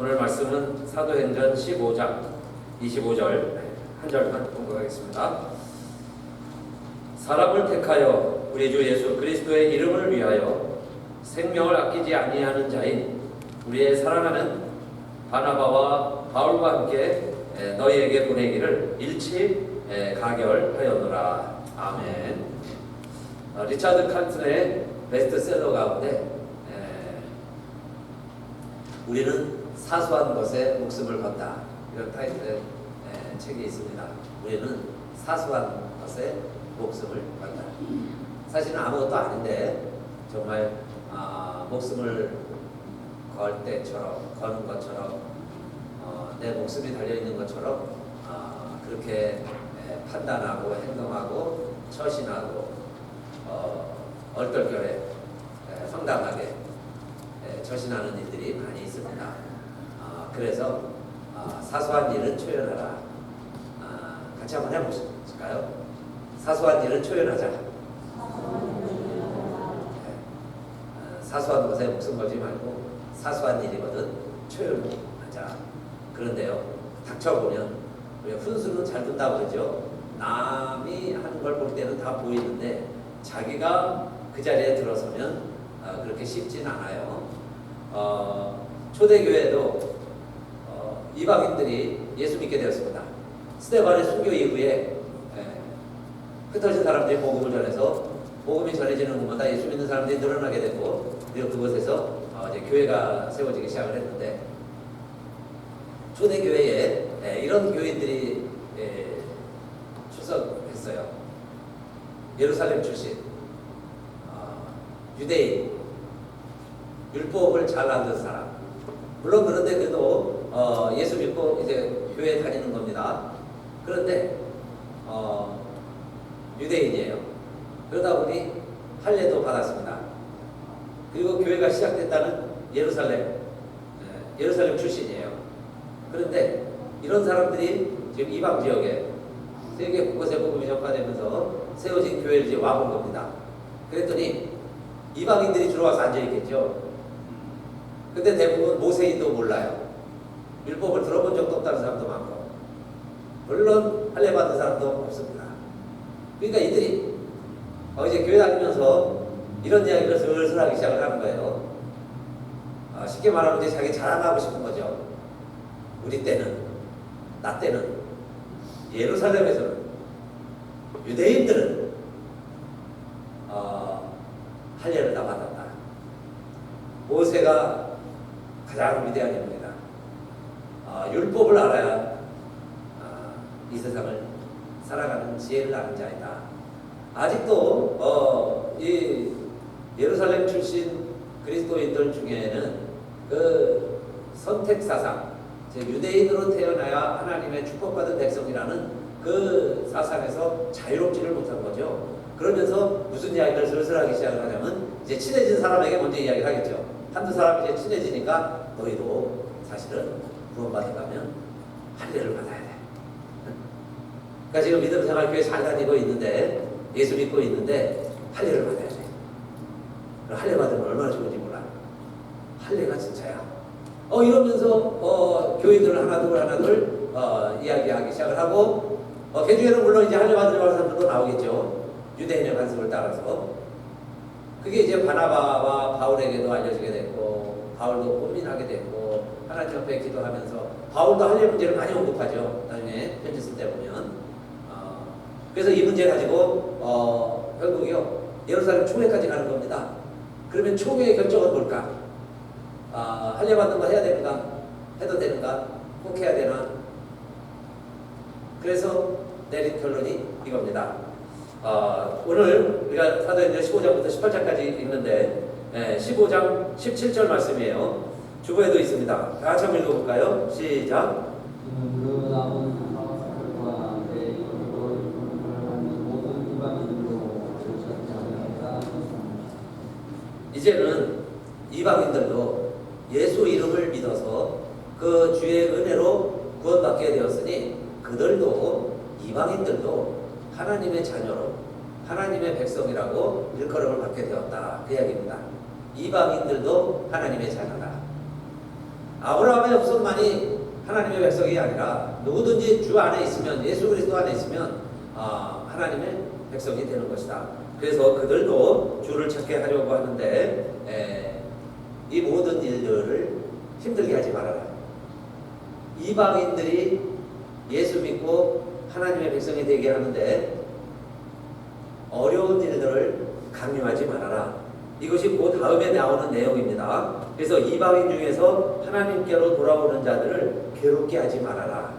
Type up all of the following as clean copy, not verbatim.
오늘 말씀은 사도행전 15장 25절 한 절만 공부하겠습니다. 사람을 택하여 우리 주 예수 그리스도의 이름을 위하여 생명을 아끼지 아니하는 자인 우리의 사랑하는 바나바와 바울과 함께 너희에게 보내기를 일치 가결하였노라. 아멘. 리차드 칸튼의 베스트셀러 가운데 우리는 사소한 것에 목숨을 건다, 이런 타이틀의 책이 있습니다. 우리는 사소한 것에 목숨을 건다. 사실은 아무것도 아닌데 정말 목숨을 걸 때처럼, 거는 것처럼, 내 목숨이 달려있는 것처럼 그렇게 판단하고 행동하고 처신하고 얼떨결에 황당하게 처신하는 일들이 많이 있습니다. 그래서 사소한 일은 초연하라. 같이 한번 해보실까요? 사소한 일은 초연하자. 사소한 것에 목숨 걸지 말고 사소한 일이거든 초연하자. 그런데요, 닥쳐보면 우리가 훈수는 잘 둔다고 그러죠. 남이 하는 걸 볼 때는 다 보이는데 자기가 그 자리에 들어서면 그렇게 쉽진 않아요. 초대교회도 이방인들이 예수 믿게 되었습니다. 스데반의 순교 이후에 흩어진 사람들이 복음을 전해서 복음이 전해지는 곳마다 예수 믿는 사람들이 늘어나게 되고, 그리고 그곳에서 이제 교회가 세워지기 시작을 했는데, 초대교회에 이런 교인들이 출석했어요. 예루살렘 출신, 유대인, 율법을 잘 알던 사람. 물론 그런데 그래도 예수 믿고 이제 교회에 다니는 겁니다. 그런데 유대인이에요. 그러다 보니 할례도 받았습니다. 그리고 교회가 시작됐다는 예루살렘 출신이에요. 그런데 이런 사람들이 지금 이방 지역에 세계 곳곳에 복음이 전파되면서 세워진 교회를 이제 와본 겁니다. 그랬더니 이방인들이 들어와서 앉아있겠죠. 근데 대부분 모세인도 몰라요. 율법을 들어본 적도 없다는 사람도 많고, 물론 할례 받은 사람도 없습니다. 그러니까 이들이 이제 교회 다니면서 이런 이야기를 슬슬 하기 시작을 하는 거예요. 쉽게 말하면 이제 자기 자랑하고 싶은 거죠. 우리 때는, 나 때는, 예루살렘에서는, 유대인들은 할례를 다 받았다. 모세가 가장 위대한 인물이다. 율법을 알아야 이 세상을 살아가는 지혜를 아는 자이다. 아직도 이 예루살렘 출신 그리스도인들 중에는 그 선택 사상, 즉 유대인으로 태어나야 하나님의 축복받은 백성이라는 그 사상에서 자유롭지를 못한 거죠. 그러면서 무슨 이야기를 슬슬 하기 시작을 하냐면, 이제 친해진 사람에게 먼저 이야기를 하겠죠. 한두 사람이 이제 친해지니까 너희도 사실은 구원받으려면 할례를 받아야 돼. 그러니까 지금 믿음 생활 교회 잘 다니고 있는데, 예수 믿고 있는데 할례를 받아야 돼. 할례 받으면 얼마나 좋은지 몰라. 할례가 진짜야. 이러면서 교인들을 하나둘 이야기하기 시작을 하고, 개주에는 물론 이제 할례 받으려고 하는 사람들도 나오겠죠. 유대인의 관습을 따라서. 그게 이제 바나바와 바울에게도 알려지게 됐고, 바울도 고민하게 됐고, 하나님 앞에 기도하면서, 바울도 할례 문제를 많이 언급하죠. 나중에 편지 쓸 때 보면. 그래서 이 문제 가지고 결국요 예루살렘 총회까지 가는 겁니다. 그러면 총회의 결정은 뭘까? 할례 받는 거 해야 되는가? 해도 되는가? 꼭 해야 되나? 그래서 내린 결론이 이겁니다. 오늘 우리가 사도행전 15장부터 18장까지 읽는데 15장 17절 말씀이에요. 주보에도 있습니다. 다 같이 한번 읽어볼까요? 시작. 이제는 이방인들도 예수 이름을 믿어서 그 주의 은혜로 구원받게 되었으니, 그들도 이방인들도 하나님의 자녀로, 하나님의 백성이라고 일컬음을 받게 되었다. 그 이야기입니다. 이방인들도 하나님의 자녀다. 아브라함의 후손만이 하나님의 백성이 아니라 누구든지 주 안에 있으면, 예수 그리스도 안에 있으면 하나님의 백성이 되는 것이다. 그래서 그들도 주를 찾게 하려고 하는데 이 모든 일들을 힘들게 하지 말아라. 이방인들이 예수 믿고 하나님의 백성이 되게 하는데 어려운 일들을 강요하지 말아라. 이것이 그 다음에 나오는 내용입니다. 그래서 이방인 중에서 하나님께로 돌아오는 자들을 괴롭게 하지 말아라.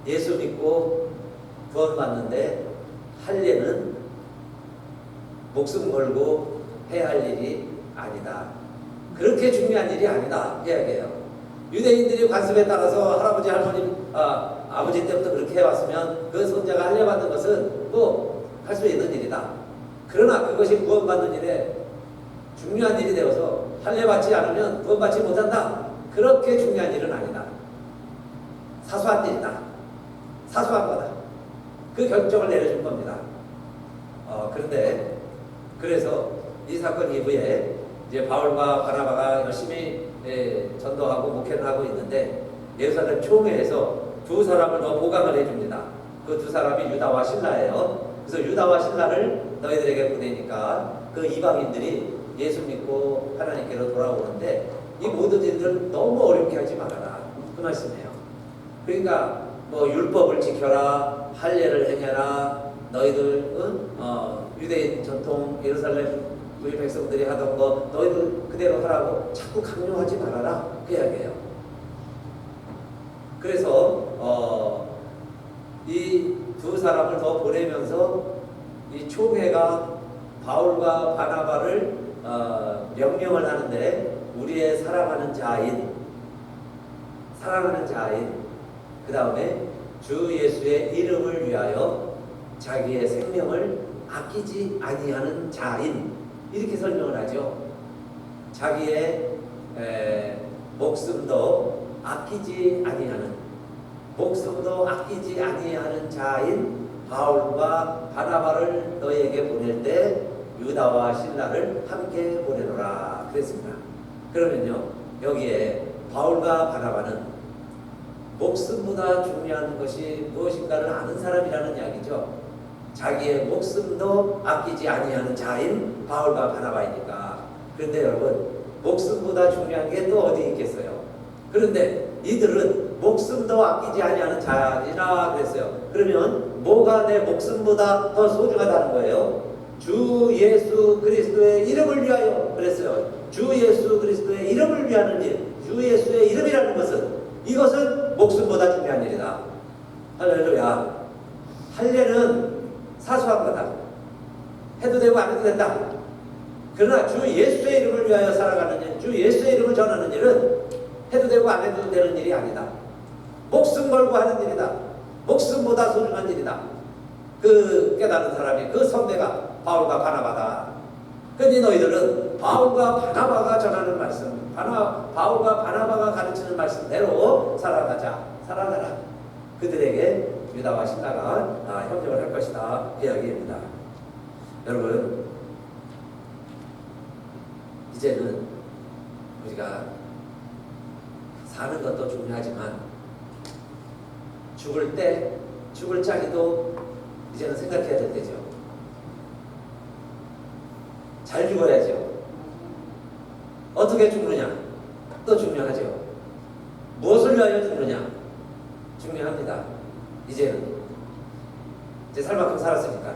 예수 믿고 구원받는데 할례는 목숨 걸고 해야 할 일이 아니다. 그렇게 중요한 일이 아니다. 이야기해요. 유대인들이 관습에 따라서 할아버지, 할머니, 아버지 때부터 그렇게 해왔으면 그 손자가 할례 받는 것은 또 할 수 있는 일이다. 그러나 그것이 구원받는 일에 중요한 일이 되어서 할례 받지 않으면 구원받지 못한다. 그렇게 중요한 일은 아니다. 사소한 일이다. 사소한 거다. 그 결정을 내려준 겁니다. 그런데 그래서 이 사건 이후에 이제 바울과 바나바가 열심히 전도하고 목회를 하고 있는데 예루살렘 총회에서 두 사람을 더 보강을 해줍니다. 그 두 사람이 유다와 실라예요. 그래서 유다와 실라를 너희들에게 보내니까 그 이방인들이 예수 믿고 하나님께로 돌아오는데 이 모든 일들을 너무 어렵게 하지 말아라. 그 말씀이에요. 그러니까 뭐 율법을 지켜라, 할례를 행해라, 너희들 유대인 전통 예루살렘 우리 백성들이 하던 거 너희들 그대로 하라고 자꾸 강요하지 말아라. 그 이야기예요. 그래서 이 두 사람을 더 보내면서 이 총회가 바울과 바나바를 명령을 하는데 우리의 사랑하는 자인 그 다음에 주 예수의 이름을 위하여 자기의 생명을 아끼지 아니하는 자인, 이렇게 설명을 하죠. 자기의 목숨도 아끼지 아니하는 자인 바울과 바나바를 너희에게 보낼 때 유다와 실라를 함께 보내노라 그랬습니다. 그러면요, 여기에 바울과 바나바는 목숨보다 중요한 것이 무엇인가를 아는 사람이라는 이야기죠. 자기의 목숨도 아끼지 아니하는 자인 바울과 바나바이니까. 그런데 여러분, 목숨보다 중요한 게 또 어디 있겠어요? 그런데 이들은 목숨도 아끼지 아니하는 자이라 그랬어요. 그러면 뭐가 내 목숨보다 더 소중하다는 거예요? 주 예수 그리스도의 이름을 위하여 그랬어요. 주 예수 그리스도의 이름을 위하는 일, 주 예수의 이름이라는 것은, 이것은 목숨보다 중요한 일이다. 할렐루야. 할례는 사소한 거다. 해도 되고 안 해도 된다. 그러나 주 예수의 이름을 위하여 살아가는 일, 주 예수의 이름을 전하는 일은 해도 되고 안 해도 되는 일이 아니다. 목숨 걸고 하는 일이다. 목숨보다 소중한 일이다. 그 깨닫는 사람이, 그 선배가 바울과 바나바다. 그러니 너희들은 바울과 바나바가 전하는 말씀, 바울과 바나바가 가르치는 말씀대로 살아가라. 그들에게 유다와 실라가 협력을 할 것이다. 그 이야기입니다. 여러분, 이제는 우리가 사는 것도 중요하지만 죽을 자리도 이제는 생각해야 될 때죠. 잘 죽어야죠. 어떻게 죽느냐 또 중요하죠. 무엇을 위하여 죽느냐 중요합니다. 이제는 이제 살 만큼 살았으니까,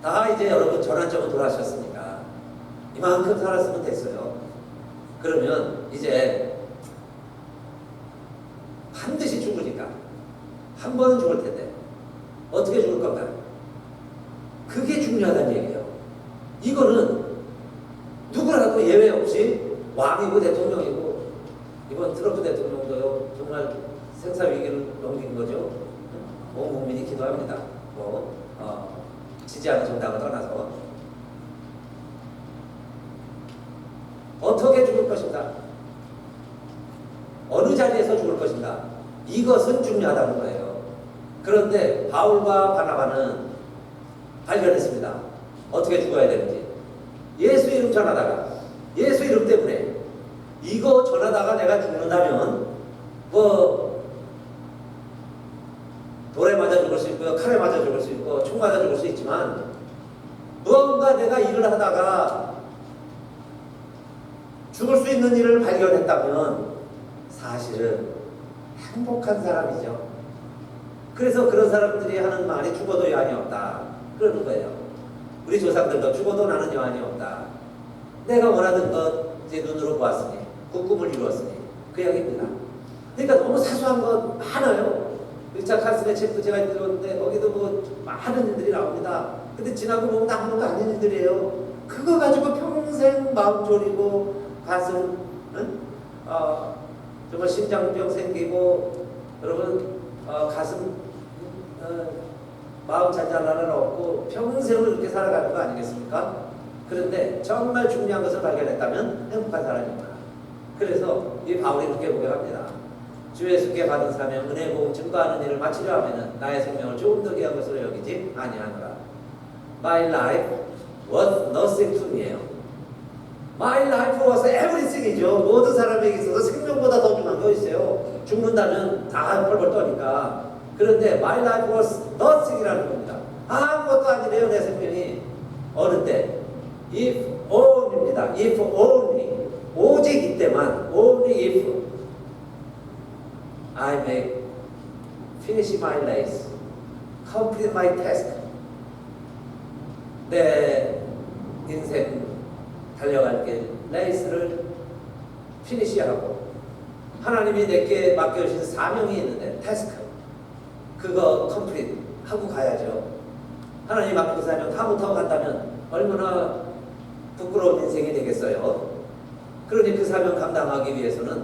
다 이제 여러분 전환점은 돌아가셨으니까 이만큼 살았으면 됐어요. 그러면 이제 반드시 죽으니까 한 번은 죽을 텐데 어떻게 죽을 건가? 그게 중요하다는 얘기예요. 이거는 누구라도 예외 없이 왕이고 대통령이고, 이번 트럼프 대통령도요, 정말 생사위기를 넘긴 거죠. 온 국민이 기도합니다. 지지하는 정당을 떠나서 어떻게 죽을 것인가, 어느 자리에서 죽을 것인가, 이것은 중요하다는 거예요. 그런데 바울과 바나바는 발견했습니다. 어떻게 죽어야 되는지. 예수 이름 전하다가 예수 이름 하다가 내가 죽는다면 뭐 돌에 맞아 죽을 수 있고 칼에 맞아 죽을 수 있고 총 맞아 죽을 수 있지만 무언가 내가 일을 하다가 죽을 수 있는 일을 발견했다면 사실은 행복한 사람이죠. 그래서 그런 사람들이 하는 말이 죽어도 여한이 없다 그러는 거예요. 우리 조상들도 죽어도 나는 여한이 없다. 내가 원하는 것 이제 눈으로 보았으니 그 꿈을 이루었으니 그 이야기입니다. 그러니까 너무 사소한 것 많아요. 리차 칼슨의 책도 제가 읽었는데 거기도 뭐 많은 일들이 나옵니다. 근데 지나고 보면 아무것도 아닌 일들이에요. 그거 가지고 평생 마음 졸이고 가슴 정말 심장병 생기고 여러분 가슴 마음 잔잔 하나 없고 평생을 이렇게 살아가는 거 아니겠습니까? 그런데 정말 중요한 것을 발견했다면 행복한 사람입니다. 그래서 이 바울이 그렇게 고백합니다. 주 예수께 받은 사명 은혜 복음 증거하는 일을 마치려 하면은 나의 생명을 조금 더 귀한 것으로 여기지 아니하노라. My life was nothing to me예요. My life was everything이죠. 모든 사람에게 있어서 생명보다 더 중요한 거 있어요. 죽는다면 다 펄펄 떠니까. 그런데 my life was nothing이라는 겁니다. 아무것도 아니래요 내 생명이. 어느 때 if only입니다. if only 오직 이때만 only if I may finish my race, complete my task. 내 인생 달려갈 길 레이스를 피니시하고 하나님이 내게 맡겨주신 사명이 있는데 태스크 그거 컴플릿 하고 가야죠. 하나님 맡긴 사명 다 못하고 간다면 얼마나 부끄러운 인생이 되겠어요. 그러니 그 사명 감당하기 위해서는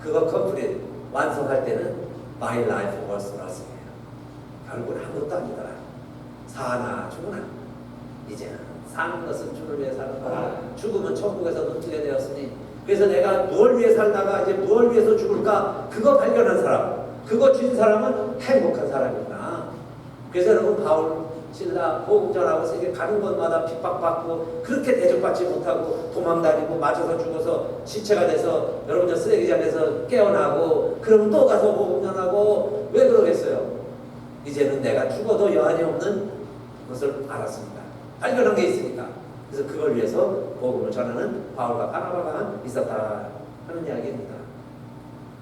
그거 컴플릿 완성할 때는 My life was nothing이에요. 결국은 아무것도 아니더라. 사나 죽으나 이제는 사는 것은 주를 위해 사는 거라. 죽으면 천국에서 눈뜨게 되었으니 그래서 내가 무엇을 위해 살다가 이제 무엇을 위해서 죽을까 그거 발견한 사람 그거 쥔 사람은 행복한 사람이구나. 그래서 여러분 바울 신라 복음 전하고 세계 가는 곳마다 핍박받고 그렇게 대접받지 못하고 도망다니고 맞아서 죽어서 시체가 돼서 여러분들 쓰레기장에서 깨어나고 그러면 또 가서 복음 전하고 왜 그러겠어요? 이제는 내가 죽어도 여한이 없는 것을 알았습니다. 발견한 게 있으니까. 그래서 그걸 위해서 복음을 전하는 바울과 바나바가 있었다 하는 이야기입니다.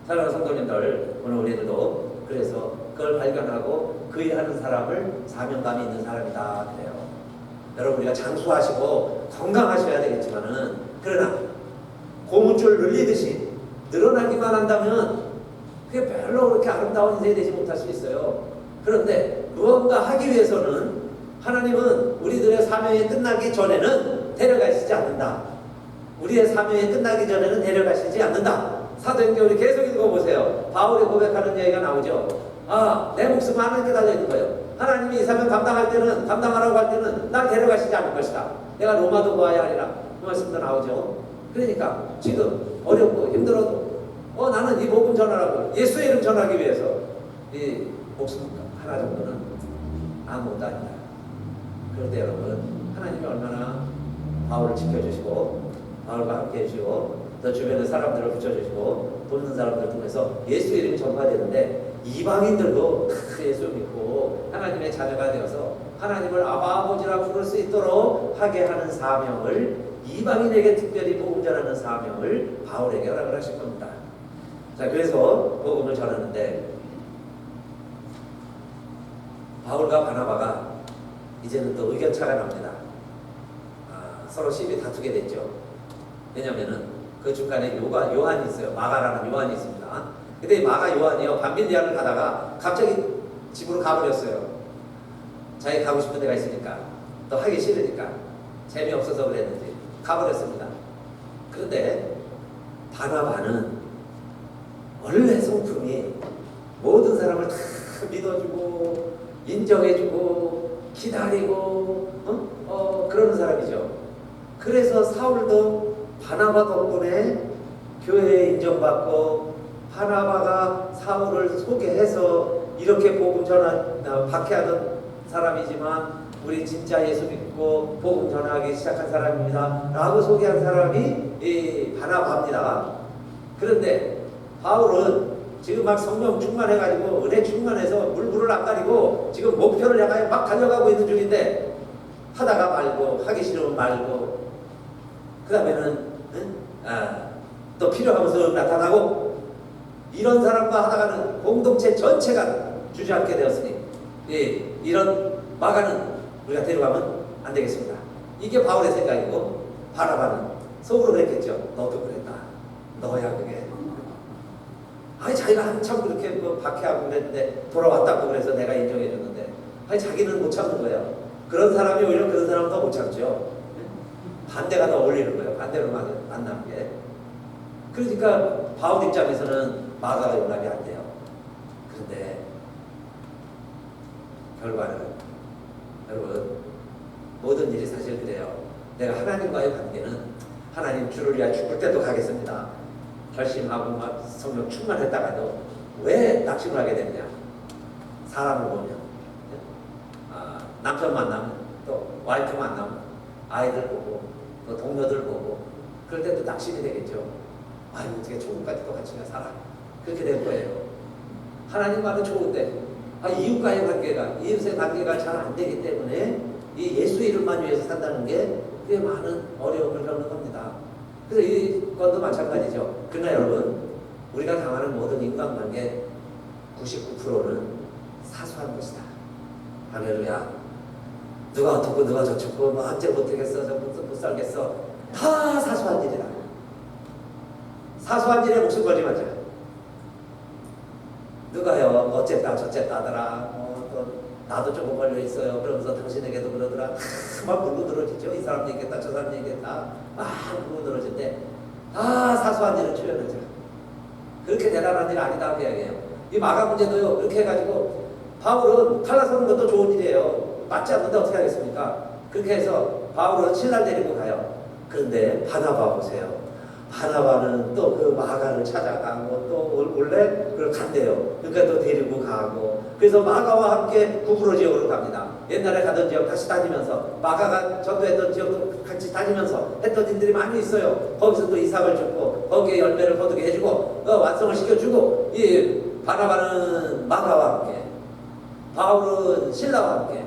사랑하는 성도님들 오늘 우리들도 그래서 그걸 발견하고 그 일하는 사람을 사명감이 있는 사람이다 그래요. 여러분 우리가 장수하시고 건강하셔야 되겠지만은 그러나 고무줄 늘리듯이 늘어나기만 한다면 그게 별로 그렇게 아름다운 인생이 되지 못할 수 있어요. 그런데 무언가 하기 위해서는 하나님은 우리들의 사명이 끝나기 전에는 데려가시지 않는다. 우리의 사명이 끝나기 전에는 데려가시지 않는다. 사도행전 우리 계속 읽어보세요. 바울이 고백하는 얘기가 나오죠. 내 목숨은 하나님께 달려있는 거예요. 하나님이 이 사명 감당할 때는 감당하라고 할 때는 날 데려가시지 않을 것이다. 내가 로마도 보아야 하리라. 그 말씀도 나오죠. 그러니까 지금 어렵고 힘들어도 나는 이 복음 전하라고 예수의 이름 전하기 위해서 이 목숨 하나 정도는 아무것도 아니다. 그런데 여러분 하나님이 얼마나 바울을 지켜주시고 바울과 함께 해주시고 또 주변에 사람들을 붙여주시고 돕는 사람들을 통해서 예수 이름이 전파되는데 이방인들도 예수 믿고 하나님의 자녀가 되어서 하나님을 아버지라 부를 수 있도록 하게 하는 사명을 이방인에게 특별히 복음 전하는 사명을 바울에게 허락을 하실 겁니다. 자, 그래서 복음을 전하는데 바울과 바나바가 이제는 또 의견차가 납니다. 서로 시비 다투게 됐죠. 왜냐면은 그 중간에 요한이 있어요. 마가라는 요한이 있습니다. 근데 마가 요한이요 밤빌리아를 가다가 갑자기 집으로 가버렸어요. 자기 가고 싶은 데가 있으니까 또 하기 싫으니까 재미없어서 그랬는지 가버렸습니다. 그런데 바나바는 원래 성품이 모든 사람을 다 믿어주고 인정해주고 기다리고 그러는 사람이죠. 그래서 사울도 바나바 덕분에 교회에 인정받고 바나바가 사울을 소개해서 이렇게 복음 박해하던 사람이지만 우리 진짜 예수 믿고 복음 전하기 시작한 사람입니다 라고 소개한 사람이 이 바나바입니다. 그런데 바울은 지금 막 성령 충만해가지고 은혜 충만해서 물불을 안 가리고 지금 목표를 향하여 막 달려가고 있는 중인데 하다가 말고 하기 싫으면 말고 그 다음에는 또 필요하면서 나타나고 이런 사람과 하다가는 공동체 전체가 주저앉게 되었으니 이런 마가는 우리가 데려가면 안 되겠습니다. 이게 바울의 생각이고 바나바는 속으로 그랬겠죠. 너도 그랬다. 너야 그게. 아니 자기가 한참 그렇게 박해하고 그랬는데 돌아왔다고 그래서 내가 인정해줬는데 아니 자기는 못 참는 거예요. 그런 사람이 오히려 그런 사람은 더 못 참죠. 반대가 더 어울리는 거예요. 반대로 만나는 게. 그러니까 바울 입장에서는 마가가 용납이 안 돼요. 그런데 결과는 여러분 모든 일이 사실 그래요. 내가 하나님과의 관계는 하나님 주를 위하여 죽을 때도 가겠습니다. 결심하고 막 성령 충만했다가도 왜 낙심을 하게 되느냐? 사람을 보면 남편 만나면 또 와이프 만나면 아이들 보고 또 동료들 보고 그럴 때 또 낙심이 되겠죠. 아유 어떻게 조금까지 또 같이 살아? 그렇게 될 거예요. 하나님과는 좋은데 이웃과의 관계가 이웃의 관계가 잘 안 되기 때문에 이 예수 이름만 위해서 산다는 게 꽤 많은 어려움을 겪는 겁니다. 그래서 이것도 마찬가지죠. 그러나 여러분 우리가 당하는 모든 인간관계 99%는 사소한 것이다. 할렐루야. 누가 어떻고 누가 저쩌고 뭐 언제 못하겠어 저부터 못 살겠어 다 사소한 일이다. 사소한 일에 목숨 걸지 말자. 누가요 어쨌다 저쨌다 하더라 또 나도 조금 걸려있어요 그러면서 당신에게도 그러더라 막 물고 늘어지죠. 이 사람도 있겠다 저 사람도 있겠다 막 물고 늘어질 다 사소한 일을 표현하자. 그렇게 대단한 일 아니다 그 이야기예요. 이 마가 문제도요 그렇게 해가지고 바울은 탈라서는 것도 좋은 일이에요. 맞지 않는데 어떻게 하겠습니까? 그렇게 해서 바울은 신라를 데리고 가요. 그런데 바나바 보세요. 바나바는 또 그 마가를 찾아가고 또 원래 그걸 간대요. 그러니까 또 데리고 가고 그래서 마가와 함께 구브로 지역으로 갑니다. 옛날에 가던 지역 다시 다니면서 마가가 전도했던 지역도 같이 다니면서 했던 일들이 많이 있어요. 거기서 또 이삭을 줍고 거기에 열매를 거두게 해주고 완성을 시켜주고 이 바나바는 마가와 함께 바울은 신라와 함께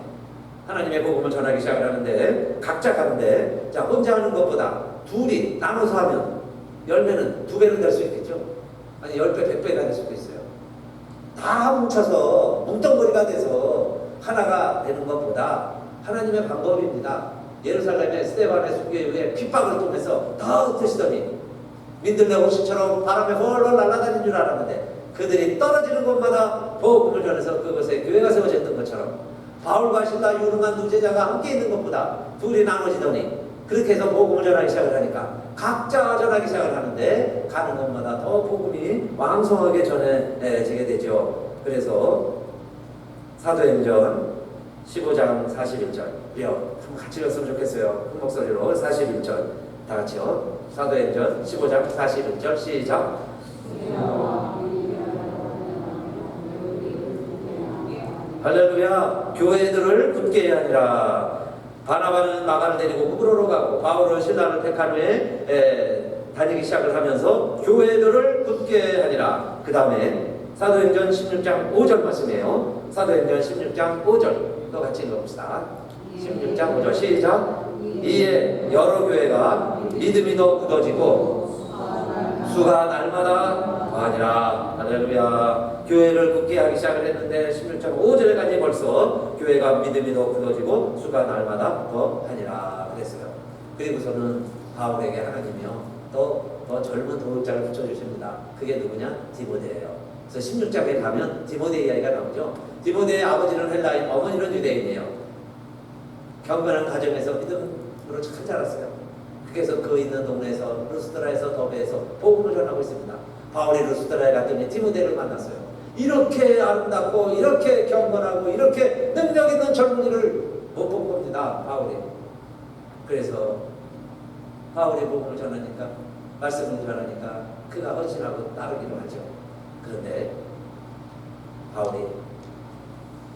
하나님의 복음을 전하기 시작을 하는데 각자 가는데 자 혼자 하는 것보다 둘이 나눠서 하면 열매는 2배는 될 수 있겠죠. 아니 10배 100배가 될 수도 있어요. 다 뭉쳐서 뭉덩거리가 돼서 하나가 되는 것보다 하나님의 방법입니다. 예루살렘의 스데반의 순교 이후에 핍박을 통해서 다 흩으시더니 민들레 호시처럼 바람에 헐헐 날아다니는 줄 알았는데 그들이 떨어지는 곳마다 복음을 전해서 그곳에 교회가 세워졌던 것처럼 바울과 신라 유능한 두 제자가 함께 있는 것보다 둘이 나눠지더니 그렇게 해서 복음을 전하기 시작을 하니까 각자 전하기 시작을 하는데 가는 곳마다 더 복음이 왕성하게 전해지게 되죠. 그래서 사도행전 15장 41절 한번 같이 읽었으면 좋겠어요. 큰 목소리로 41절 다 같이요. 사도행전 15장 41절 시작. 할렐루야. 교회들을 굳게 해야 하니라. 바나바는 마가를 데리고 구브로로 가고 바울은 신라를 택한 후에 다니기 시작을 하면서 교회들을 굳게 하니라. 그 다음에 사도행전 16장 5절 말씀이에요. 사도행전 16장 5절 또 같이 읽어봅시다. 16장 5절 시작. 이에 여러 교회가 믿음이 더 굳어지고 수가 날마다 아니라 할렐루야. 교회를 굳게 하기 시작을 했는데 16장 5절까지 벌써 교회가 믿음이 더 굳어지고 수가 날마다 더 하니라 그랬어요. 그리고서는 바울에게 하나님이요 더 젊은 동역자를 붙여주십니다. 그게 누구냐? 디모데예요. 그래서 16장에 가면 디모데 이야기가 나오죠. 디모데의 아버지는 헬라인, 어머니는 유대인이에요. 경건한 가정에서 믿음으로 잘 자랐어요. 그래서 그 있는 동네에서 루스드라에서 더베에서 복음을 전하고 있습니다. 바울이 루스드라에 갔더니 디모데를 만났어요. 이렇게 아름답고 이렇게 경건하고 이렇게 능력 있는 젊은이를 못 본 겁니다. 바울이. 그래서 바울이 복음을 전하니까 말씀을 전하니까 그가 헌신하고 따르기로 하죠. 그런데 바울이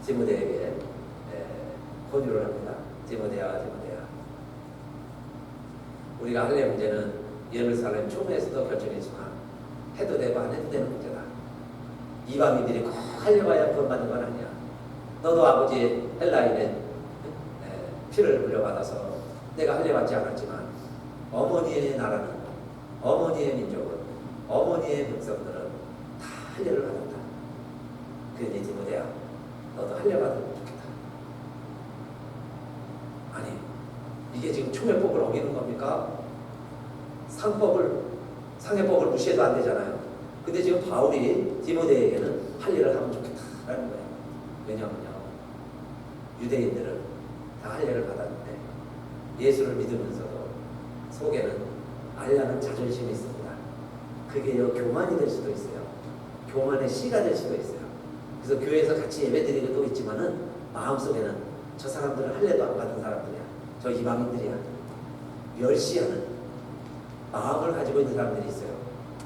디모데에게 권유를 합니다. 디모데야 우리가 할례 문제는 예루살렘 총회에서도 결정했지만 해도 되고 안 해도 되는 문제다. 이방인들이 꼭 할례봐야 구원받는 건 아니야. 너도 아버지 헬라인의 피를 물려받아서 내가 할례받지 않았지만 어머니의 나라는, 어머니의 민족은, 어머니의 백성들은 다 할례를 받았다. 그러니 디모데야, 너도 할례받으면 좋겠다. 아니, 이게 지금 초회법을 어기는 겁니까? 상해법을 무시해도 안 되잖아요. 근데 지금 바울이 디모데에게는 할례를 하면 좋겠다라는 거예요. 왜냐하면요, 유대인들은 다 할례를 받았는데 예수를 믿으면서도 속에는 알라는 자존심이 있습니다. 그게요, 교만이 될 수도 있어요. 교만의 씨가 될 수도 있어요. 그래서 교회에서 같이 예배드리고도 있지만은 마음속에는 저 사람들은 할례도 안 받은 사람들이야, 저 이방인들이야, 멸시하는 마음을 가지고 있는 사람들이 있어요.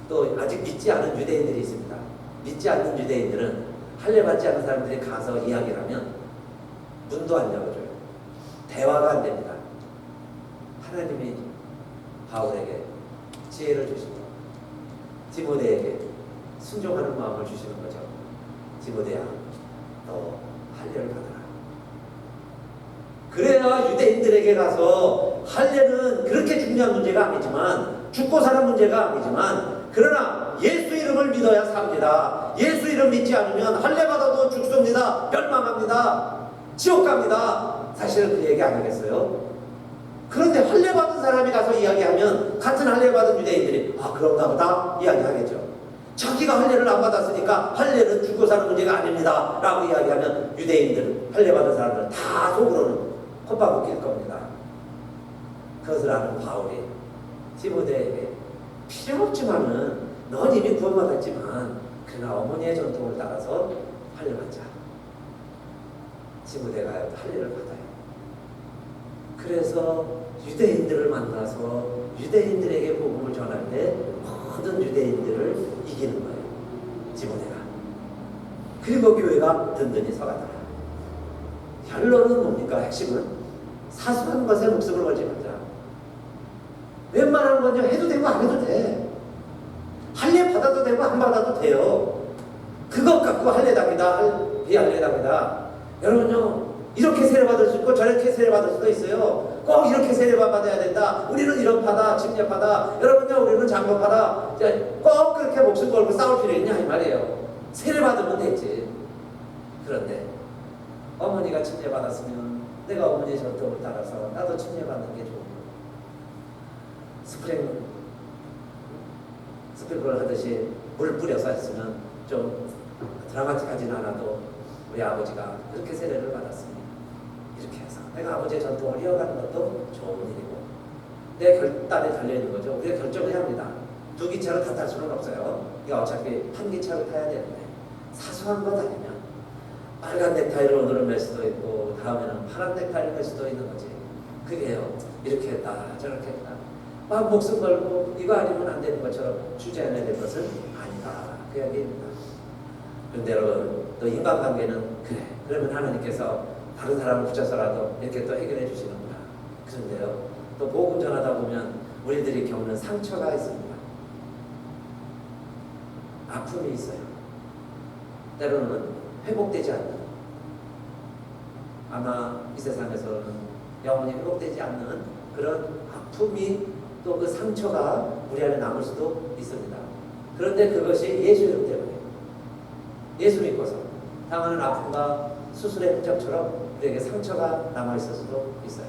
또 아직 믿지 않은 유대인들이 있습니다. 믿지 않는 유대인들은 할례 받지 않은 사람들이 가서 이야기를 하면 문도 안 열어줘요. 대화가 안 됩니다. 하나님이 바울에게 지혜를 주시고 디모데에게 순종하는 마음을 주시는 거죠. 디모데야, 너 할례를 받아라. 그래야 유대인들에게 가서 할례는 그렇게 중요한 문제가 아니지만, 죽고 사는 문제가 아니지만, 그러나 예수 이름을 믿어야 삽니다. 예수 이름 믿지 않으면 할례 받아도 죽습니다. 멸망합니다. 지옥 갑니다. 사실은 그 얘기 아니겠어요? 그런데 할례 받은 사람이 가서 이야기하면 같은 할례 받은 유대인들이 그런가 보다 이야기하겠죠. 자기가 할례를 안 받았으니까 할례는 죽고 사는 문제가 아닙니다 라고 이야기하면 유대인들, 할례 받은 사람들은 다 속으로는 콧밥 웃길 겁니다. 그것을 아는 바울이 디모데에게 필요 없지만은 넌 이미 구원받았지만 그러나 어머니의 전통을 따라서 할례 받자. 디모데가 할례를 받아요. 그래서 유대인들을 만나서 유대인들에게 복음을 전할 때 모든 유대인들을 이기는 거예요, 디모데가. 그리고 교회가 든든히 서가더라. 결론은 뭡니까? 핵심은 사소한 것에 목숨을 걸지 말자. 웬만한 건요, 해도 되고 안 해도 돼. 할례 받아도 되고 안 받아도 돼요. 그것 갖고 할례답니다, 비할례답니다. 여러분요, 이렇게 세례받을 수 있고 저렇게 세례받을 수도 있어요. 꼭 이렇게 세례받아야 된다, 우리는 이런 파다, 침략파다, 여러분요 우리는 장로파다, 꼭 그렇게 목숨 걸고 싸울 필요 있냐 이 말이에요. 세례받으면 되지. 그런데 어머니가 침례받았으면 내가 어머니의 전통을 따라서 나도 침례받는 게 좋은 거예요. 스프링클을 하듯이 물 뿌려서 했으면 좀 드라마틱하진 않아도 우리 아버지가 그렇게 세례를 받았으니 이렇게 해서 내가 아버지의 전통을 이어가는 것도 좋은 일이고 내 결단에 달려있는 거죠. 우리가 결정을 해야 합니다. 두 기차를 다 탈 수는 없어요. 이거 어차피 한 기차를 타야 되는데 사소한 것 아니면 빨간 넥타이를 오늘은 맬 수도 있고 다음에는 파란 넥타이를 맬 수도 있는 거지. 그게요, 이렇게 했다 저렇게 했다 막 목숨 걸고 이거 아니면 안 되는 것처럼 주제해야 될 것은 아니다, 그 얘기입니다. 그런데 여러분, 또 인간관계는 그래, 그러면 하나님께서 다른 사람을 붙여서라도 이렇게 또 해결해 주시는구나. 그런데요, 또 복음 전하다 보면 우리들이 겪는 상처가 있습니다. 아픔이 있어요. 때로는 회복되지 않는, 아마 이 세상에서는 영원히 회복되지 않는 그런 아픔이, 또 그 상처가 우리 안에 남을 수도 있습니다. 그런데 그것이 예수 이름 때문에, 예수 믿고서 당하는 아픔과 수술의 흔적처럼 우리에게 상처가 남아있을 수도 있어요.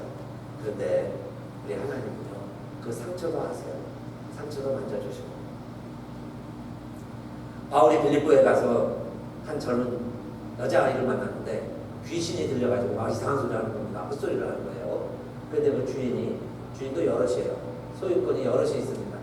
그런데 우리 하나님은요, 그 상처도 아세요. 상처도 만져주시고. 바울이 빌립보에 가서 한 젊은 여자아이를 만났는데 귀신이 들려가지고 막 이상한 소리 하는 겁니다. 헛소리를 하는 거예요. 그런데 그 주인도 여럿이에요. 소유권이 여럿이 있습니다.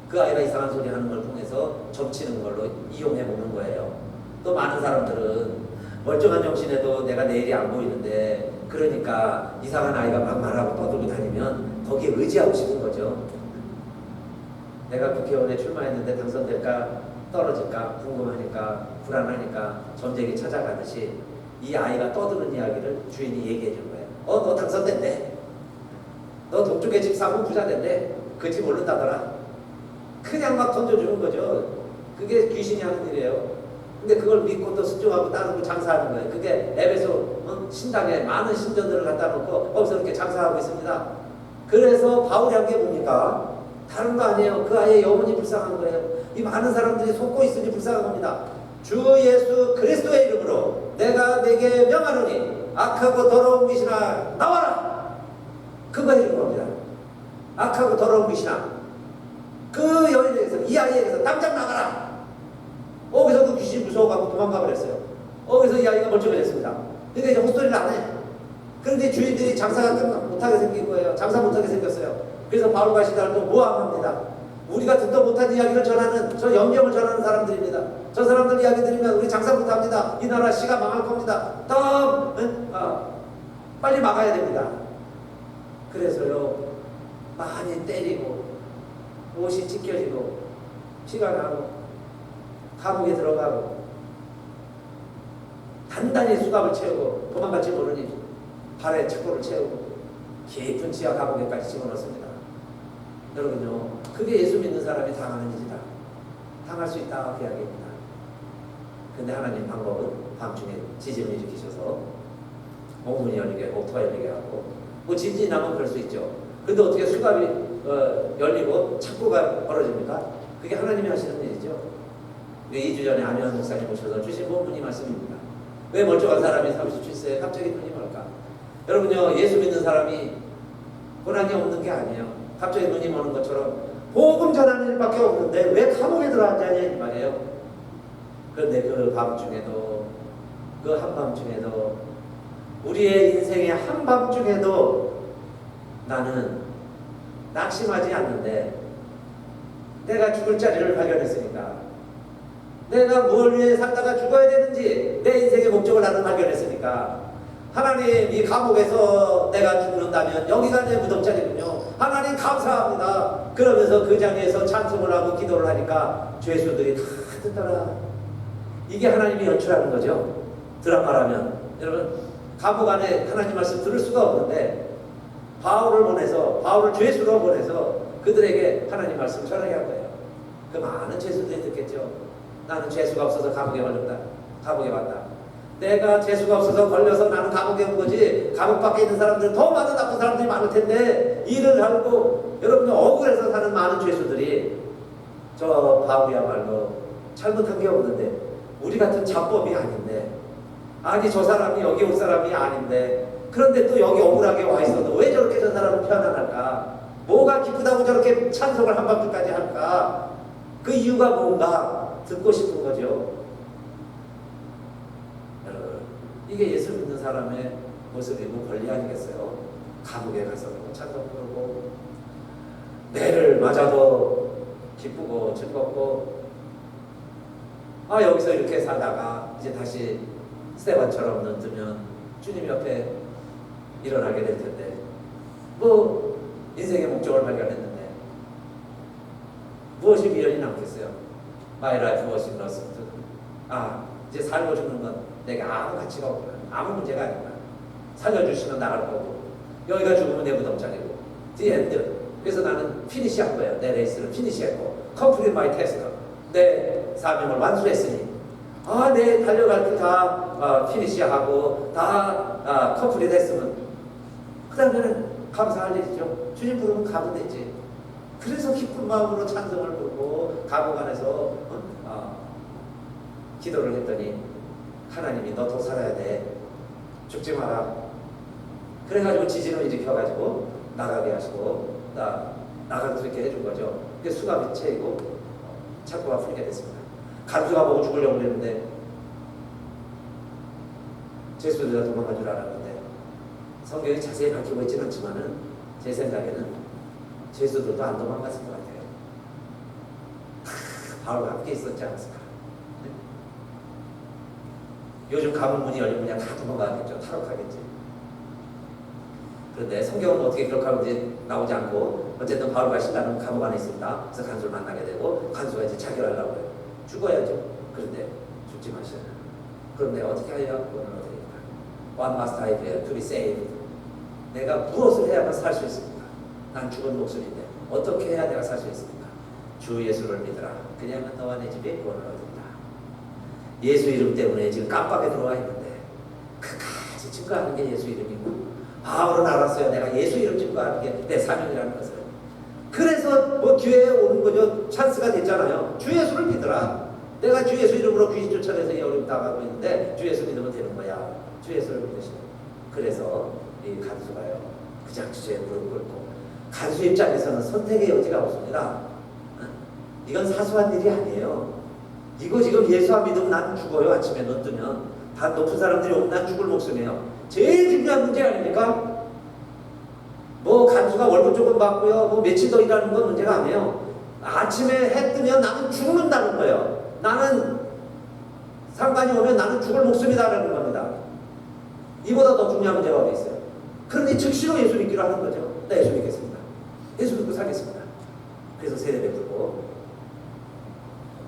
그 아이가 이상한 소리 하는 걸 통해서 점치는 걸로 이용해 보는 거예요. 또 많은 사람들은 멀쩡한 정신에도 내가 내일이 안 보이는데, 그러니까 이상한 아이가 막 말하고 떠들고 다니면 거기에 의지하고 싶은 거죠. 내가 국회의원에 출마했는데 당선될까 떨어질까 궁금하니까 불안하니까 점쟁이 찾아가듯이 이 아이가 떠드는 이야기를 주인이 얘기해 준 거예요. 너 당선됐대. 너 동쪽에 집 사고 부자 됐대. 그 집 오른다더라. 그냥 막 던져주는 거죠. 그게 귀신이 하는 일이에요. 근데 그걸 믿고 또 순종하고 따르고 장사하는 거예요. 그게 에베소 신당에 많은 신전들을 갖다 놓고 거기서 이렇게 장사하고 있습니다. 그래서 바울이 한 게 뭡니까? 다른 거 아니에요. 그 아이의 영혼이 불쌍한 거예요. 이 많은 사람들이 속고 있으니 불쌍한 겁니다. 주 예수 그리스도의 이름으로 내가 내게 명하노니 악하고 더러운 귀신아 나와라. 그거 해준 겁니다. 악하고 더러운 귀신아, 그 여인에게서, 이 아이에게서 당장 나가라. 거기서 그 귀신이 무서워가고 도망가 버렸어요. 거기서 이 아이가 멀쩡해졌습니다. 그러니까 이제 헛소리를 안 해. 그런데 주인들이 장사가 못하게 생긴 거예요. 장사 못하게 생겼어요. 그래서 바울과 시다를 또 모함합니다. 우리가 듣도 못한 이야기를 전하는, 저 염려을 전하는 사람들입니다. 저 사람들 이야기 들으면 우리 장사 못합니다. 이 나라 시가 망할 겁니다. 빨리 막아야 됩니다. 그래서요, 많이 때리고 옷이 찢겨지고 피가 나고 감옥에 들어가고 단단히 수갑을 채우고 도망갈지 모르니 발에 착고를 채우고 깊은 지하 감옥에까지 집어넣습니다. 여러분요, 그게 예수 믿는 사람이 당하는 일이다. 당할 수 있다 그 이야기입니다. 근데 하나님 방법은 밤중에 지진을 일으키셔서 옥문이 열리게 하고 옥토가 열리게 하고, 뭐 진진이 나면 그럴 수 있죠. 근데 어떻게 수갑이 열리고 착고가 벌어집니까? 그게 하나님이 하시는 일이죠. 2주 전에 안현 목사님 오셔서 주신 본문이 말씀입니다. 왜 멀쩡한 사람이 37세에 갑자기 눈이 멀까? 여러분요, 예수 믿는 사람이 고난이 없는 게 아니에요. 갑자기 눈이 머는 것처럼 복음 전하는 일밖에 없는데 왜 감옥에 들어앉았냐 이 말이에요. 그런데 그 밤중에도, 그 한밤중에도, 우리의 인생의 한밤중에도 나는 낙심하지 않는데, 내가 죽을 자리를 발견했으니까, 내가 뭘 위해 살다가 죽어야 되는지 내 인생의 목적을 나는 발견했으니까, 하나님 이 감옥에서 내가 죽는다면 여기가 내 무덤자리군요. 하나님 감사합니다. 그러면서 그 자리에서 찬송을 하고 기도를 하니까 죄수들이 다 듣더라. 이게 하나님이 연출하는 거죠. 드라마라면. 여러분, 감옥 안에 하나님 말씀 들을 수가 없는데 바울을 보내서, 바울을 죄수로 보내서 그들에게 하나님 말씀 전하게 한 거예요. 그 많은 죄수들이 듣겠죠. 나는 죄수가 없어서 감옥에 걸렸다. 감옥에 왔다. 내가 재수가 없어서 걸려서 나는 감옥에 온 거지, 감옥 밖에 있는 사람들은 더 많은 나쁜 사람들이 많을 텐데, 일을 하고 여러분이 억울해서 사는 많은 죄수들이 저 바울이야말로 잘못한 게 없는데, 우리 같은 잡범이 아닌데, 아니 저 사람이 여기 올 사람이 아닌데, 그런데 또 여기 억울하게 와 있어도 왜 저렇게 저 사람을 편안할까? 뭐가 기쁘다고 저렇게 찬송을 한밤중까지 할까? 그 이유가 뭔가 듣고 싶은 거죠. 이게 예수 믿는 사람의 모습이고 권리 아니겠어요? 감옥에 가서 찬송 부르고 매를 맞아도 기쁘고 즐겁고, 여기서 이렇게 살다가 이제 다시 스테반처럼 눈 뜨면 주님 옆에 일어나게 될 텐데, 뭐 인생의 목적을 발견했는데 무엇이 미련이 남겠어요? My life was lost. 이제 살고 죽는 건 내게 아무 가치가 없구나. 아무 문제가 아니구나. 살려주시면 나갈 거고, 여기가 죽으면 내 무덤자리고, The end. 그래서 나는 피니시한 거예요. 내 레이스를 피니시했고, complete my task. 내 사명을 완수했으니, 내 달려갈 길 다 피니시하고 다 complete 했으면 그 다음에는 감사할 일이죠. 주님 부르면 가면 되지. 그래서 기쁜 마음으로 찬송을 부르고 감옥 안에서 기도를 했더니 하나님이 너 더 살아야 돼. 죽지 마라. 그래가지고 지진을 일으켜가지고 나가게 하시고 나갈 수 있게 해준 거죠. 그게 수갑이 채이고 착고가 풀리게 됐습니다. 간수가 보고 죽으려고 그랬는데 죄수들이 도망간 줄 알았는데, 성경이 자세히 밝히고 있지는 않지만은 제 생각에는 죄수들도 안 도망갔을 것 같아요. 바울과 함께 있었지 않았을까. 요즘 감옥 문이 열리면 그냥 다 도망가겠죠. 탈옥하겠지. 그런데 성경은 어떻게 기록하는지 나오지 않고, 어쨌든 바울과 신라는 감옥 안에 있습니다. 그래서 간수를 만나게 되고, 간수가 이제 자결하려고 해요. 죽어야죠. 그런데 죽지 마셔요. 그런데 어떻게 하여 구원을 얻으리까? What must I do to be saved? 내가 무엇을 해야만 살 수 있습니까? 난 죽은 목숨인데 어떻게 해야 내가 살 수 있습니까? 주 예수를 믿으라. 그냥 너와 내 집에 구원을 얻는다. 예수 이름 때문에 지금 깜빡에 들어와 있는데 끝까지 증거하는 게 예수 이름이고, 바울은 알았어요. 내가 예수 이름 증거하는 게 내 사명이라는 것을. 그래서 뭐 기회에 오는 거죠. 찬스가 됐잖아요. 주 예수를 믿으라. 내가 주 예수 이름으로 귀신 쫓아내서 이 어려움 당하고 있는데 주 예수 믿으면 되는 거야. 주 예수를 믿으시는. 그래서 이 간수가요, 그냥 주제에 무릎 꿇고, 간수 입장에서는 선택의 여지가 없습니다. 이건 사소한 일이 아니에요. 이거 지금 예수 안 믿으면 난 죽어요. 아침에 눈 뜨면 다 높은 사람들이 오면 난 죽을 목숨이에요. 제일 중요한 문제 아닙니까? 뭐 간수가 월급 조금 받고요, 뭐 며칠 더 일하는 건 문제가 아니에요. 아침에 해 뜨면 나는 죽는다는 거예요. 나는 상관이 오면 나는 죽을 목숨이다라는 겁니다. 이보다 더 중요한 문제가 어디 있어요? 그런데 즉시로 예수 믿기로 하는 거죠. 나 예수 믿겠습니다. 예수 믿고 살겠습니다. 그래서 세례 베풀고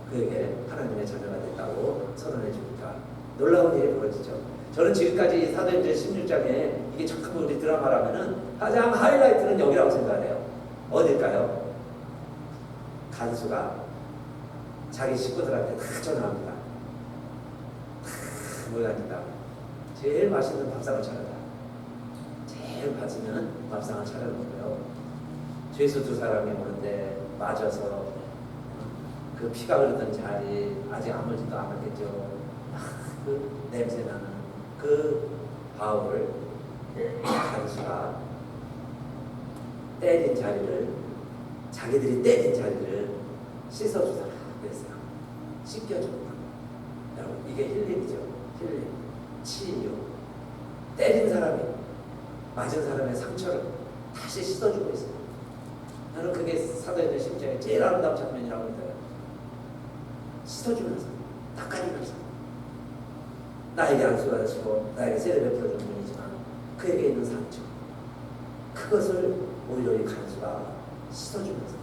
그에게 하나님의 자녀가 됐다고 선언해 주니까 놀라운 일이 벌어지죠. 저는 지금까지 사도행전 16장에 이게 전부 우리 드라마라면은 가장 하이라이트는 여기라고 생각해요. 어딜까요? 간수가 자기 식구들한테 다 전화합니다. 뭐라니까 제일 맛있는 밥상을 차려라. 제일 맛있는 밥상을 차려놓고요. 죄수 두 사람이 오는데 맞아서 그 피가 흐르던 자리 아직 아물지도 않았겠죠. 그 냄새나는 그 바울을 간수가 때린 자리를, 자기들이 때린 자리를 씻어주더라 그랬어요. 씻겨준다. 여러분 이게 힐링이죠. 힐링, 치유. 때린 사람이 맞은 사람의 상처를 다시 씻어주고 있어요. 나는 그게 사도행전 10장의 제일 아름다운 장면이라고 믿어요. 씻어주면서, 닦아주면서, 나에게 안수가 되시고 나에게 세례 베풀어준 분이지만 그에게 있는 상처, 그것을 오히려 이 간수가 씻어주면서,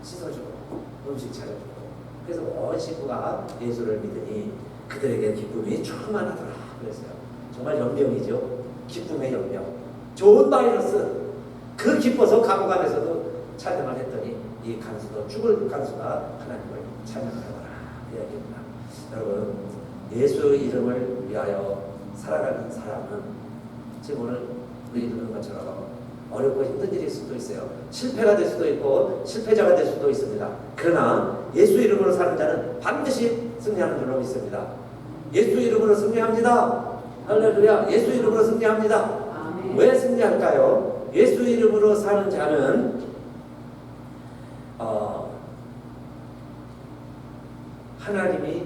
씻어주고 음식 차려주고, 그래서 온 식구가 예수를 믿으니 그들에게 기쁨이 충만하더라 그랬어요. 정말 연병이죠. 기쁨의 연병. 좋은 바이러스. 그 기뻐서 감옥 안에서도 찬양을 했더니 이 간수도, 죽을 간수가 하나님을 찬양하더라 그 이야기입니다. 여러분 예수 이름을 위하여 살아가는 사람은 지금 오늘 우리 듣는 것처럼 어렵고 힘든 일일 수도 있어요. 실패가 될 수도 있고 실패자가 될 수도 있습니다. 그러나 예수 이름으로 사는 자는 반드시 승리하는 줄로 믿습니다. 예수 이름으로 승리합니다. 할렐루야. 예수 이름으로 승리합니다. 아멘. 왜 승리할까요? 예수 이름으로 사는 자는 하나님이,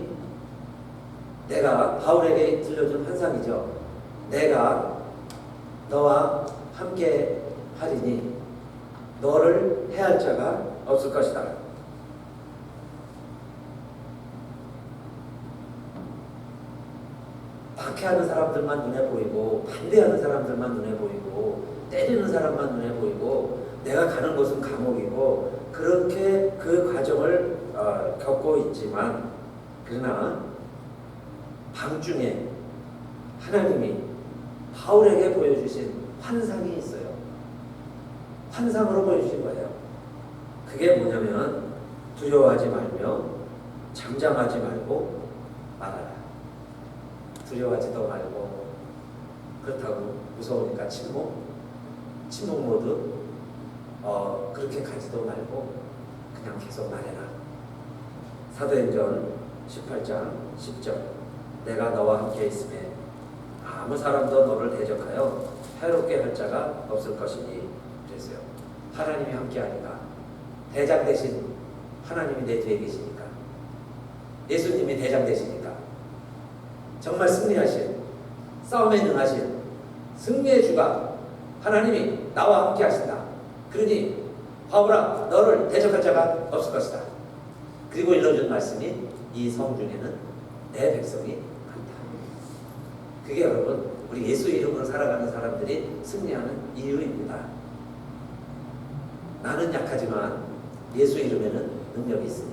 내가 바울에게 들려준 환상이죠. 내가 너와 함께 하리니 너를 해할 자가 없을 것이다. 박해하는 사람들만 눈에 보이고, 반대하는 사람들만 눈에 보이고, 때리는 사람만 눈에 보이고, 내가 가는 곳은 감옥이고, 그렇게 그 과정을 겪고 있지만, 그러나 밤중에 하나님이 바울에게 보여주신 환상이 있어요. 환상으로 보여주신 거예요. 그게 뭐냐면 두려워하지 말며 잠잠하지 말고 말하라. 두려워하지도 말고, 그렇다고 무서우니까 침묵 모드 그렇게 가지도 말고 그냥 계속 말해라. 사도행전 18장 10절 내가 너와 함께 있음에 아무 사람도 너를 대적하여 해롭게 할 자가 없을 것이니 그랬어요. 하나님이 함께 하니까, 대장 대신 하나님이 내 뒤에 계시니까, 예수님이 대장 되시니까, 정말 승리하신, 싸움에 능하신 승리의 주가 하나님이 나와 함께 하신다. 그러니 바울아 너를 대적할 자가 없을 것이다. 그리고 일러준 말씀이 이 성 중에는 내 백성이 많다. 그게 여러분 우리 예수 이름으로 살아가는 사람들이 승리하는 이유입니다. 나는 약하지만 예수 이름에는 능력이 있으니,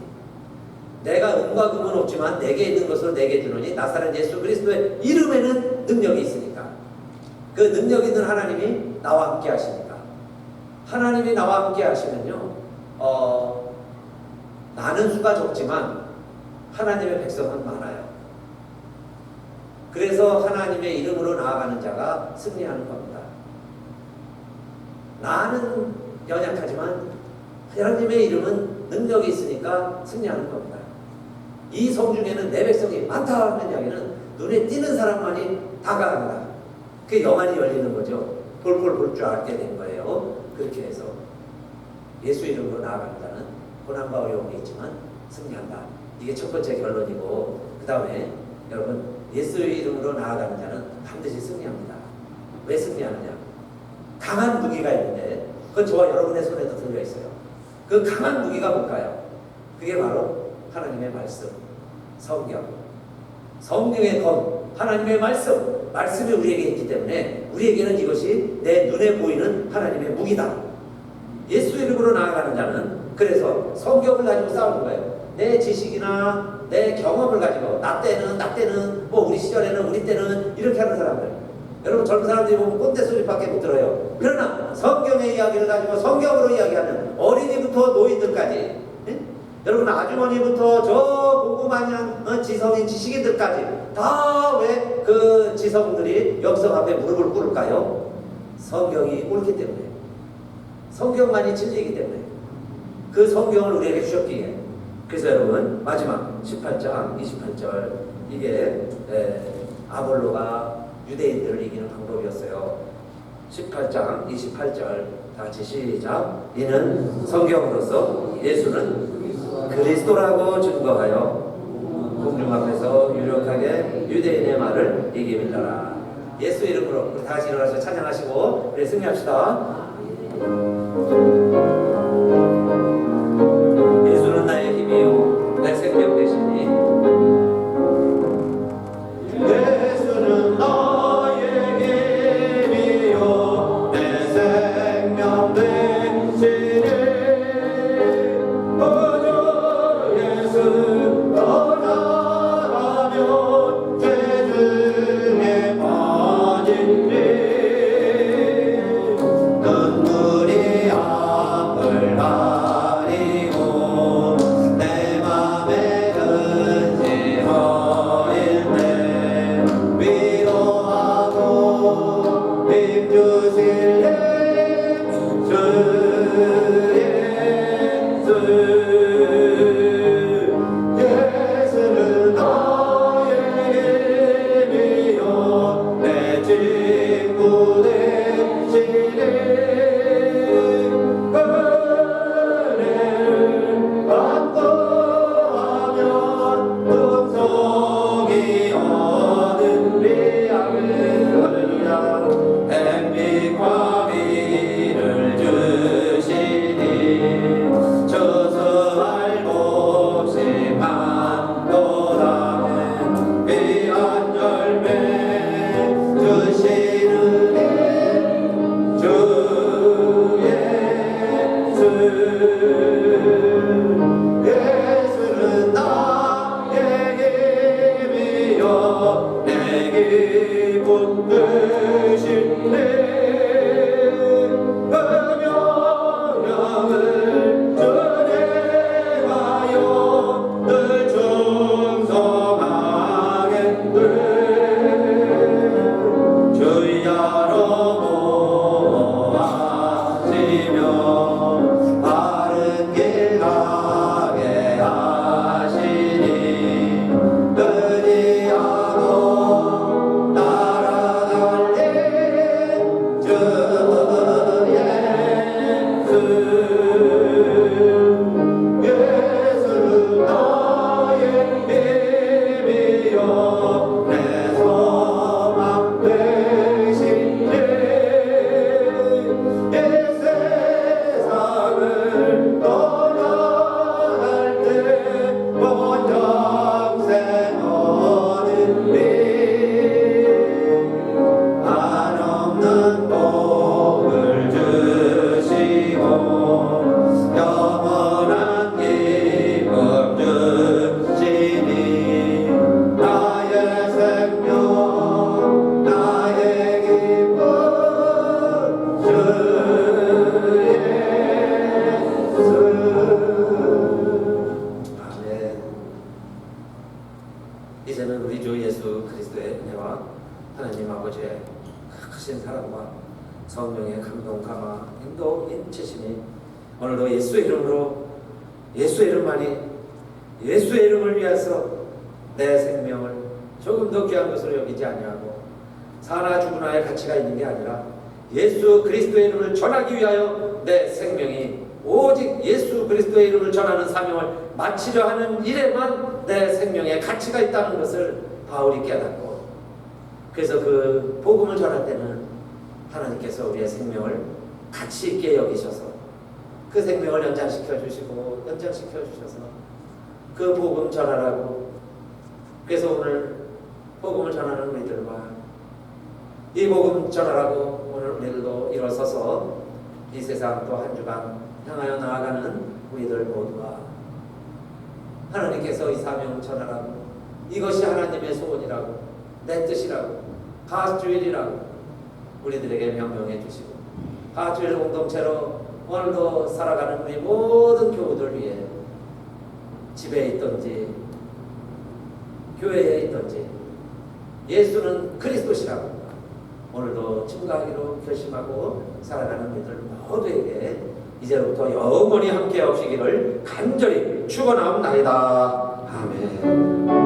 내가 은과 금은 없지만 내게 있는 것으로 내게 주노니 나사렛 예수 그리스도의 이름에는 능력이 있으니까, 그 능력 있는 하나님이 나와 함께 하시니까, 하나님이 나와 함께 하시면요 많은 수가 적지만 하나님의 백성은 많아요. 그래서 하나님의 이름으로 나아가는 자가 승리하는 겁니다. 나는 연약하지만 하나님의 이름은 능력이 있으니까 승리하는 겁니다. 이 성중에는 내 백성이 많다 하는 이야기는 눈에 띄는 사람만이 다가갑니다. 그게 영안이 열리는 거죠. 볼볼 볼 줄 알게 된 거예요. 그렇게 해서 예수 이름으로 나아가는 자는 고난과 어려움이 있지만 승리한다. 이게 첫 번째 결론이고, 그 다음에 여러분, 예수 이름으로 나아가는 자는 반드시 승리합니다. 왜 승리하느냐? 강한 무기가 있는데 그건 저와 여러분의 손에도 들려 있어요. 그 강한 무기가 뭘까요? 그게 바로 하나님의 말씀, 성경. 성경의 검, 하나님의 말씀이 우리에게 있기 때문에 우리에게는 이것이 내 눈에 보이는 하나님의 무기다. 예수 이름으로 나아가는 자는 그래서 성경을 가지고 싸우는 거예요. 내 지식이나 내 경험을 가지고 나 때는 뭐 우리 시절에는 우리 때는 이렇게 하는 사람들, 여러분 젊은 사람들이 보면 꼰대 소리밖에 못 들어요. 그러나 성경의 이야기를 가지고 성경으로 이야기하는 어린이부터 노인들까지, 여러분 아주머니부터 저 공부마냥 지성인 지식인들까지 다 왜 그 지성들이 역성 앞에 무릎을 꿇을까요? 성경이 옳기 때문에, 성경만이 진리이기 때문에, 그 성경을 우리에게 주셨기에. 그래서 여러분 마지막 18장 28절, 이게 아볼로가 유대인들을 이기는 방법이었어요. 18장 28절 다 같이 시작. 이는 성경으로서 예수는 그리스도라고 증거하여 공중 앞에서 유력하게 유대인의 말을 이기밀더라. 예수 이름으로 우리 다 같이 일어나서 찬양하시고 우리 승리합시다. 예수는 나의 힘이요 내 생명 되시니. 예수는 나의 힘이요 내 생명 되시니. 어저 예수 떠나가면 죄 중에 빠질리. 눈물이 아파 그리스도의 은혜와 하나님 아버지의 크신 사랑과 성령의 감동, 감화, 인도, 인치심이 오늘도 예수의 이름으로, 예수의 이름만이, 예수의 이름을 위해서 내 생명을 조금 더 귀한 것으로 여기지 아니하고 사나 죽으나의 가치가 있는 게 아니라 예수 그리스도의 이름을 전하기 위하여 내 생명이 오직 예수 그리스도의 이름을 전하는 사명을 마치려 하는 일에만 내 생명에 가치가 있다는 것을 바울이 깨닫고, 그래서 그 복음을 전할 때는 하나님께서 우리의 생명을 가치 있게 여기셔서 그 생명을 연장시켜 주시고 연장시켜 주셔서 그 복음 전하라고. 그래서 오늘 복음을 전하는 우리들과 이 복음 전하라고 오늘 우리들도 일어서서 이 세상 또 한 주간 향하여 나아가는 우리들 모두가 하나님께서 이 사명 전하라고, 이것이 하나님의 소원이라고, 내 뜻이라고, 가주일이라고 우리들에게 명령해 주시고, 가주일 공동체로 오늘도 살아가는 우리 모든 교우들 위해 집에 있든지 교회에 있든지 예수는 그리스도시라고 오늘도 증거하기로 결심하고 살아가는 우리들 모두에게 이제부터 영원히 함께 하시기를 간절히 축원하옵나이다. 아멘.